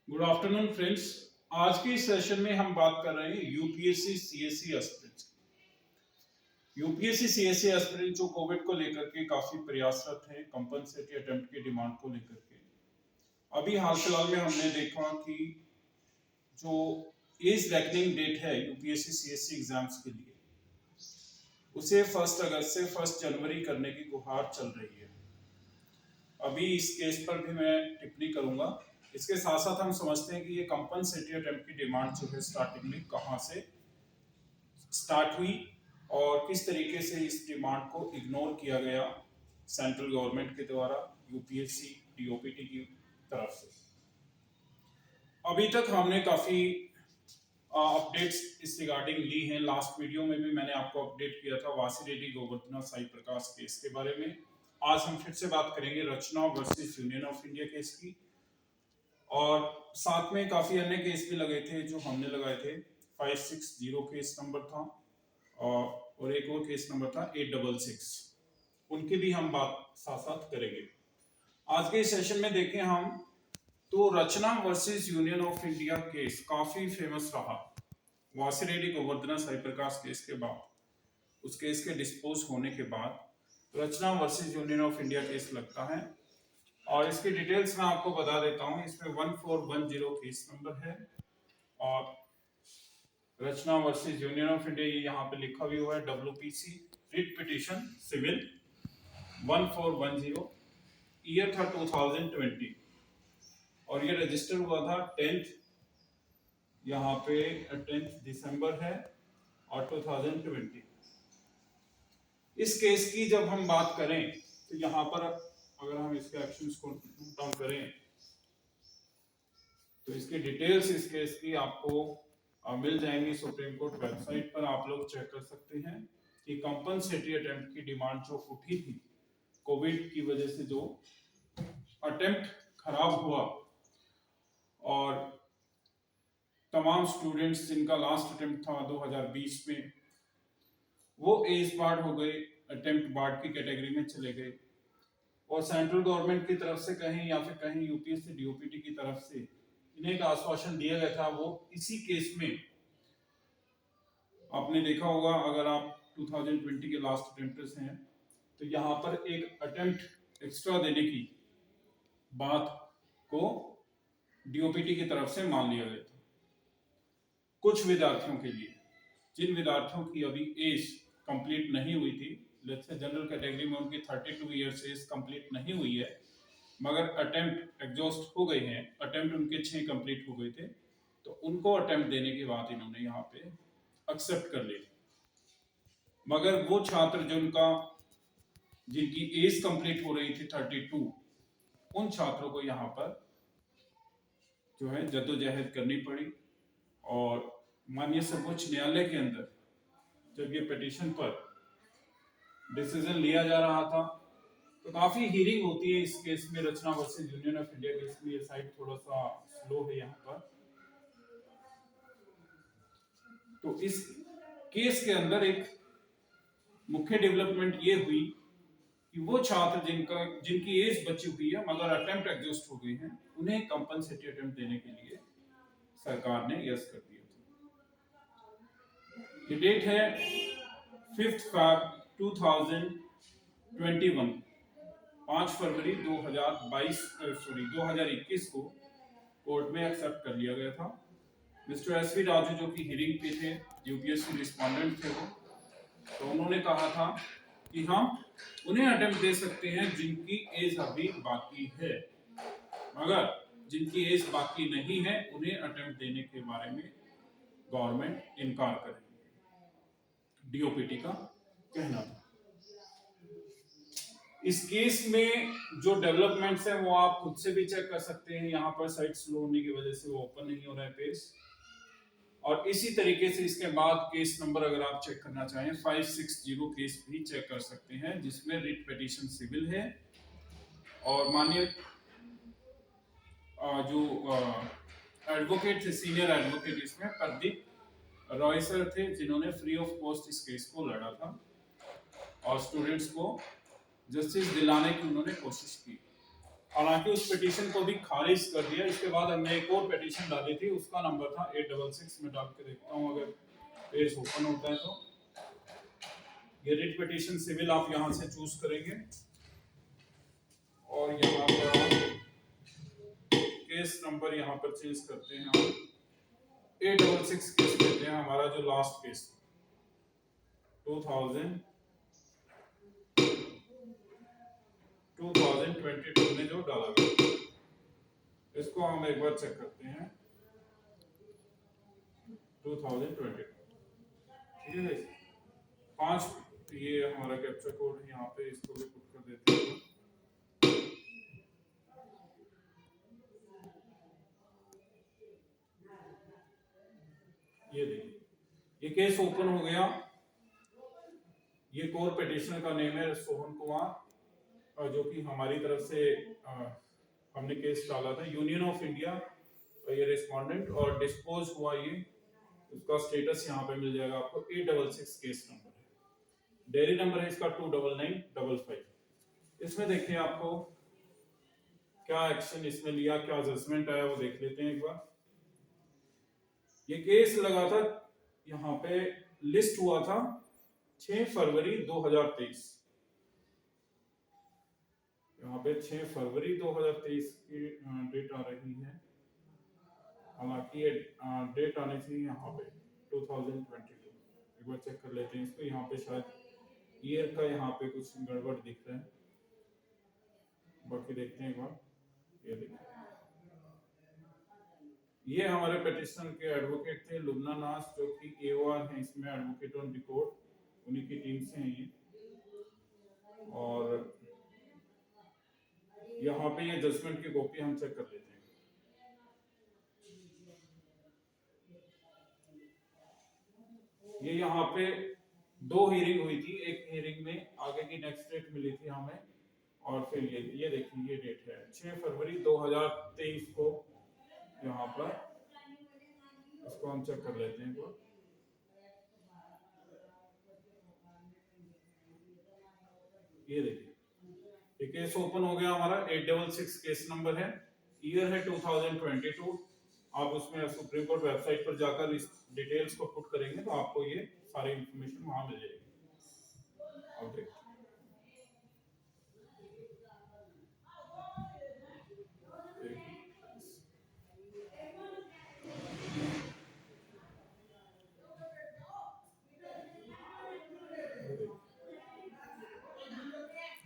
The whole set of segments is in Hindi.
Good afternoon friends. आज के सेशन में हम बात कर रहे हैं UPSC CSC aspirants. UPSC CSC aspirant जो कोविड को लेकर के काफी प्रयासरत हैं कंपनसेटरी अटेम्प्ट की डिमांड को लेकर के। अभी हाल फिलहाल में हमने देखा कि जो एज रेकनिंग डेट है यूपीएससी सीएससी एग्जाम्स के लिए, उसे 1 अगस्त से 1 जनवरी करने की गुहार चल रही है। अभी इस केस पर भी मैं टिप्पणी करूंगा। इसके साथ साथ हम समझते हैं कि ये कंपनसेटरी अटेम्प्ट की डिमांड जो है स्टार्टिंग में कहां से स्टार्ट हुई और किस तरीके से इस डिमांड को इग्नोर किया गया सेंट्रल गवर्नमेंट के द्वारा यूपीएससी डीओपीटी की तरफ से। अभी तक हमने काफी अपडेट्स इस रिगार्डिंग ली हैं। लास्ट वीडियो में भी मैंने आपको अपडेट किया था वासिरेड्डी गोवर्धना साई प्रकाश केस के बारे में। आज हम फिर से बात करेंगे Rachna versus union of India case की, और साथ में काफी अन्य केस भी लगे थे जो हमने लगाए थे। 560 केस नंबर था और एक और केस नंबर था 866, उनकी भी हम बात साथ साथ करेंगे। आज के सेशन में देखें हम तो Rachna versus union of India case काफी फेमस रहा। वासिरेड्डी गोवर्धना साई प्रकाश केस के बाद, उस केस के डिस्पोज होने के बाद Rachna versus union of India case लगता है। और इसकी डिटेल्स मैं आपको बता देता हूं। इसमें 1410 केस नंबर है और Rachna versus union of India ये यहाँ पे लिखा भी हुआ है WPC writ petition civil 1410, year था 2020 और ये रजिस्टर हुआ था 10th, यहाँ पे 10th दिसंबर है और 2020। इस केस की जब हम बात करें तो यहाँ पर अगर हम इसके एक्शंस को नोट डाउन करें तो इसकी डिटेल्स इस केस की आपको मिल जाएंगी सुप्रीम कोर्ट वेबसाइट पर। आप लोग चेक कर सकते हैं कि कंपनसेटरी अटेम्प्ट की डिमांड जो उठी थी कोविड की वजह से, जो अटेम्प्ट खराब हुआ और तमाम स्टूडेंट्स जिनका लास्ट अटेम्प्ट था 2020 में, वो एज बार्ड हो गए, अटेम्प्ट बार्ड की कैटेगरी में चले गए और सेंट्रल गवर्नमेंट की तरफ से कहीं या फिर कहीं यूपीएससी डीओपीटी की तरफ से इन्हें एक आश्वासन दिया गया था। वो इसी केस में आपने देखा होगा, अगर आप 2020 के लास्ट अटेम्प्टर्स हैं तो यहाँ पर एक अटेम्प्ट एक्स्ट्रा देने की बात को डीओपीटी की तरफ से मान लिया गया था कुछ विद्यार्थियों के लिए। जिन विद्यार्थियों की अभी एज कंप्लीट नहीं हुई थी, लेट्स से जनरल कैटेगरी में उनकी 32 ईयर्स एज कंप्लीट नहीं हुई है मगर अटेम्प्ट एग्जॉस्ट हो गए हैं, अटेम्प्ट उनके 6 कंप्लीट हो गए थे, तो उनको अटेम्प्ट देने की बात इन्होंने यहाँ पे एक्सेप्ट कर ली। मगर वो छात्र जिनकी एज कंप्लीट हो रही थी 32, उन छात्रों को यहाँ पर जो है जद्दोजहद करनी पड़ी। और माननीय सर्वोच्च न्यायालय के अंदर जब ये पिटीशन पर डिसीजन लिया जा रहा था तो काफी हियरिंग होती है इस केस में। Rachna versus union of India case में ये साइड थोड़ा सा स्लो है यहाँ पर। तो इस केस के अंदर एक मुख्य डेवलपमेंट ये हुई कि वो छात्र जिनकी एज बची हुई है मगर अटेम्प्ट एग्जॉस्ट हो गई हैं, उन्हें कंपनसेटरी अटेम्प्ट देने के लिए सरकार ने यस कर दिया था। ये डेट है 5 Feb 2021, 5 फरवरी 2021 को कोर्ट में एक्सेप्ट कर लिया गया था। मिस्टर एसवी राजू जो कि हियरिंग पे थे, यूपीएससी रिस्पोंडेंट थे वो, तो उन्होंने कहा था कि हम उन्हें अटेम्प्ट दे सकते हैं जिनकी एज अभी बाकी है, मगर जिनकी एज बाकी नहीं है उन्हें अटेम्प्ट देने के बारे में गवर्नमेंट इनकार करेगी, डीओपीटी का कहना था। इस केस में जो डेवलपमेंट्स हैं वो आप खुद से भी चेक कर सकते हैं। यहाँ पर साइट स्लो होने की वजह से वो ओपन नहीं हो रहा है पेज। और इसी तरीके से इसके बाद केस नंबर अगर आप चेक करना चाहें 560 केस भी चेक कर सकते हैं, जिसमें रिट पिटीशन सिविल है और माननीय जो एडवोकेट थे, सीनियर एडवोकेट इसमें प्रदीप रॉय सर थे, जिन्होंने फ्री ऑफ कॉस्ट इस केस को लड़ा था और स्टूडेंट्स को जस्टिस दिलाने की उन्होंने कोशिश की। हालांकि उस पिटीशन को भी खारिज कर दिया। इसके बाद हमने एक और पिटीशन डाली थी, उसका नंबर था 866। में डाल के देखता हूँ अगर पेज ओपन होता है तो। ये रिट पिटीशन सिविल आप यहाँ से चूज करेंगे और यहाँ पर आप केस नंबर यहाँ पर चेंज करते हैं। हम 866 केस लेते हैं, हमारा जो लास्ट केस 2022 में जो डाला गया, इसको हम एक बार चेक करते हैं। 2022 ठीक है। 5 ये हमारा कैप्चा कोड है, यहाँ पे इसको भी पुट कर देते हैं। ये देखिए, ये केस ओपन हो गया। ये कोर पिटिशनर का नेम है सोहन कुमार, जो कि हमारी तरफ से हमने केस डाला था। यूनियन ऑफ इंडिया ये रिस्पोंडेंट, और डिस्पोज हुआ ये, उसका स्टेटस यहाँ पे मिल जाएगा आपको। 866 केस नंबर है, डेयरी नंबर है इसका 29955। इसमें देखिए आपको क्या एक्शन इसमें लिया, क्या जजमेंट आया वो देख लेते हैं एक बार। ये केस लगा था, यहाँ पे लिस्ट हुआ था 6 फरवरी 2023। यहाँ पे 6 फरवरी 2023 की डेट आ रही है, हालांकि ये डेट आनी चाहिए यहाँ पे 2022। एक बार चेक कर लेते हैं इसको। यहाँ पे शायद ईयर का यहाँ पे कुछ गड़बड़ दिख रहा है, बाकी देखते हैं एक बार। ये देखिए, ये हमारे पिटिशन के एडवोकेट थे लुबना नास, जो कि AOR हैं इसमें, एडवोकेट ऑन रिकॉर्ड, उन्हीं की टीम से हैं ये। और यहाँ पे ये जजमेंट की कॉपी हम चेक कर लेते हैं। ये यहाँ पे 2 हियरिंग हुई थी, एक हियरिंग में आगे की नेक्स्ट डेट मिली थी हमें, और फिर ये देखिए ये डेट है 6 फरवरी 2023 को। यहाँ पर इसको हम चेक कर लेते हैं तो। ये देखिए, ये केस ओपन हो गया हमारा। 866 केस नंबर है, ईयर है 2022। आप उसमें सुप्रीम कोर्ट वेबसाइट पर जाकर इस डिटेल्स को पुट करेंगे तो आपको ये सारी इंफॉर्मेशन वहां मिल जाएगी। अब देखिए,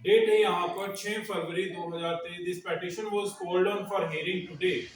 डेट है यहाँ पर 6 फरवरी 2023। This petition was called on for hearing today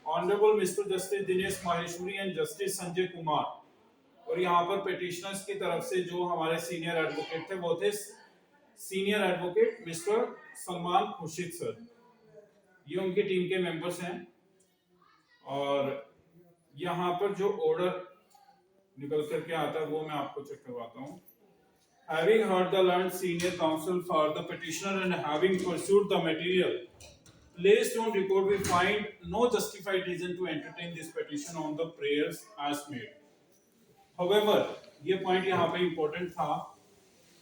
honourable mister justice Dinesh Maheshwari and justice Sanjay Kumar. और यहाँ पर पिटिशनर्स की तरफ से जो हमारे सीनियर एडवोकेट थे वो थे senior advocate mister Salman Khurshid sir, ये उनकी टीम के मेंबर्स हैं। और यहाँ पर जो ऑर्डर निकल करके आता है वो मैं आपको चेक करवाता हूँ। Having heard the learned senior counsel for the petitioner and having pursued the material placed on record, we find no justified reason to entertain this petition on the prayers as made. However, ये point यहाँ पे important था।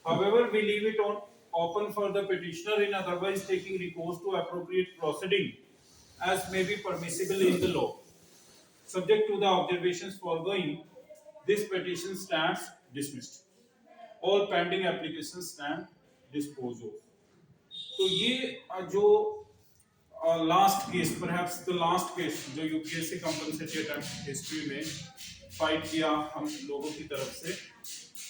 However, we leave it on open for the petitioner in otherwise taking recourse to appropriate proceeding as may be permissible in the law. Subject to the observations foregoing, this petition stands dismissed. All pending applications stand disposed of. तो ये जो last case, perhaps the last case जो यूपीएससी कंपनसेटरी अटेम्प्ट हिस्ट्री में फाइट किया हम लोगों की तरफ से,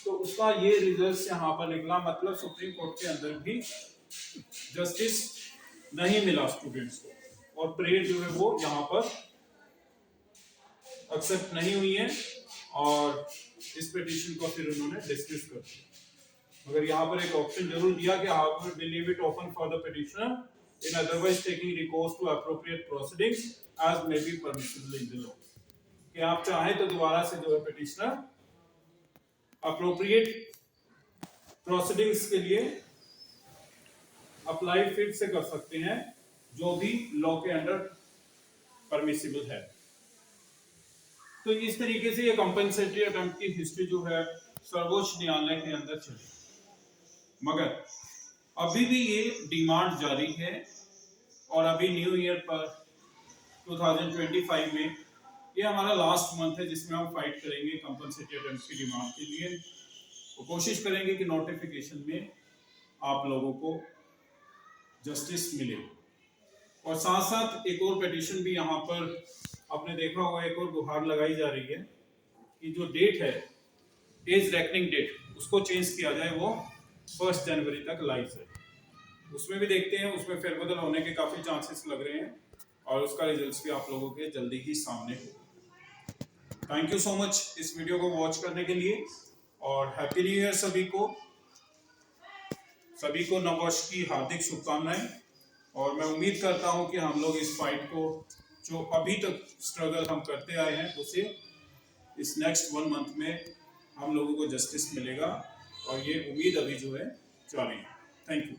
तो उसका ये रिजल्ट यहाँ पर निकला। मतलब सुप्रीम कोर्ट के अंदर भी जस्टिस नहीं मिला स्टूडेंट्स को, और प्रेयर जो है वो यहाँ पर एक्सेप्ट नहीं हुई है, और इस पिटीशन को फिर उन्होंने डिसमिस कर दिया। मगर यहाँ पर एक ऑप्शन जरूर दिया कि however we leave it open for the petitioner in otherwise taking recourse to appropriate proceedings as may be permissible in the law, कि आप चाहें तो दोबारा से जो है पिटिशनर appropriate proceedings के लिए अप्लाई फिर से कर सकते हैं, जो भी लॉ के अंडर परमिसिबल है। तो इस तरीके से ये कंपनसेटरी अटेम्प्ट की हिस्ट्री जो है सर्वोच्च न्यायालय के अंदर चली। मगर अभी भी ये डिमांड जारी है और अभी न्यू ईयर पर 2025 में ये हमारा लास्ट मंथ है जिसमें हम फाइट करेंगे कंपनसेटरी अटेम्प्ट्स की डिमांड के लिए। तो कोशिश करेंगे कि नोटिफिकेशन में आप लोगों को जस्टिस मिले। और साथ साथ एक और पिटीशन भी यहाँ पर आपने देखा होगा, एक और गुहार लगाई जा रही है कि जो डेट है एज रेकनिंग डेट उसको चेंज किया जाए, वो 1 जनवरी तक लाइव है। उसमें भी देखते हैं, उसमें फेरबदल होने के काफी चांसेस लग रहे हैं और उसका रिजल्ट्स भी आप लोगों के जल्दी ही सामने होगा। थैंक यू सो मच इस वीडियो को वॉच करने के लिए और हैप्पी न्यू ईयर सभी को नववर्ष की हार्दिक शुभकामनाएं। और मैं उम्मीद करता हूं कि हम लोग इस फाइट को जो अभी तक स्ट्रगल हम करते आए हैं उसे इस नेक्स्ट 1 मंथ में हम लोगों को जस्टिस मिलेगा और ये उम्मीद अभी जो है जारी है। Thank you.